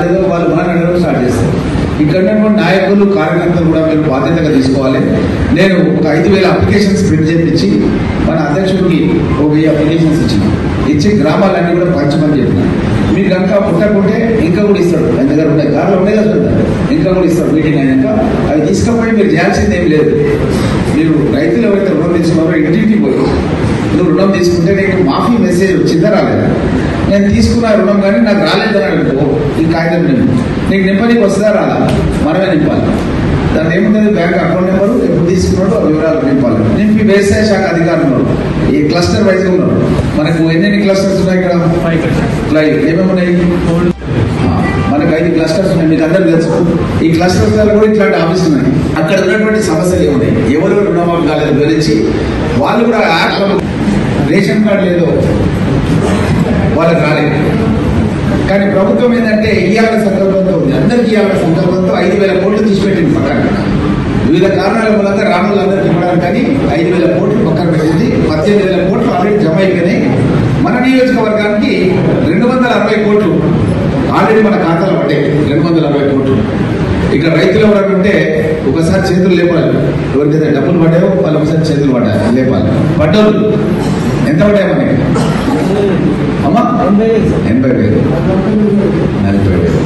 రాలేదో వాళ్ళు మన అడగడం స్టార్ట్ చేస్తారు. ఇక్కడ ఉన్నటువంటి నాయకులు కార్యకర్తలు కూడా మీరు బాధ్యతగా తీసుకోవాలి. నేను ఒక 5,000 అప్లికేషన్స్ ప్రింట్ చేయించి మన అధ్యక్షుడికి ఒక 1000 అప్లికేషన్స్ ఇచ్చి గ్రామాలన్నీ కూడా పంచమని చెప్పిన. మీరు కనుక పుట్టకుంటే ఇంకా కూడా ఇస్తాడు, ఆయన దగ్గర ఉంటాయి కార్లు ఉండే కదా, ఇంకా కూడా ఇస్తాడు. మీటింగ్ అయినాక అవి తీసుకపోయి మీరు చేయాల్సింది ఏం లేదు. మీరు రైతులు ఎవరైతే రుణం తీసుకున్నారో ఇంటింటికి పోయి నువ్వు రుణం తీసుకుంటే నీకు మాఫీ మెసేజ్ వచ్చిందా రాలేదా, నేను తీసుకున్న రుణం కానీ నాకు రాలేదని అనుకో, ఈ కాగితం నీకు నింపనీకి వస్తుందా రాదా, మనమే నింపాలి. దాన్ని ఏముంటుంది, బ్యాంక్ అకౌంట్ నెంబరు ఎప్పుడు తీసుకున్నాడు ఆ వివరాలు నింపాలి. నింపి వ్యవసాయ శాఖ అధికారులు ఈ క్లస్టర్ వైజ్ ఉన్నారు. మనకు ఎన్ని క్లస్టర్స్ ఉన్నాయి ఇక్కడ, ఏమేమి ఉన్నాయి, మనకు 5 క్లస్టర్స్ ఉన్నాయి. మీకు అందరూ తెలుసు. ఈ క్లస్టర్స్ కూడా ఇట్లాంటి ఆఫీసులు ఉన్నాయి. అక్కడ ఉన్నటువంటి సమస్యలు ఏమున్నాయి, ఎవరు రుణమాఫీ కాలేదు గురించి వాళ్ళు కూడా యాప్ రేషన్ కార్డు లేదో వాళ్ళకి రాలేదు. కానీ ప్రభుత్వం ఏంటంటే ఇయ్యాల సంకల్పంతో ఉంది, అందరికీ ఇయ్యాల సంకల్పంతో 5,000 కోట్లు తీసిపెట్టింది పక్కన. వివిధ కారణాల మూలంగా రానులందరికీ ఇవ్వడానికి కానీ 5,000 కోట్లు పక్కన పెట్టింది. 18,000 కోట్లు ఆల్రెడీ జమ అయిపోయినాయి. మన నియోజకవర్గానికి 260 కోట్లు ఆల్రెడీ మన ఖాతాలో పడ్డాయి. 260 కోట్లు. ఇక్కడ రైతులు ఎవరైనా ఉంటే ఒకసారి చేతులు లేపాలి. ఎవరికైతే డబ్బులు పడ్డాయో వాళ్ళు ఒకసారి చేతులు పడ్డాయి లేపాలి. పడ్డోళ్ళు ఎంత పడ్డాయి మనకి అమ్మా? 80,000, 40,000.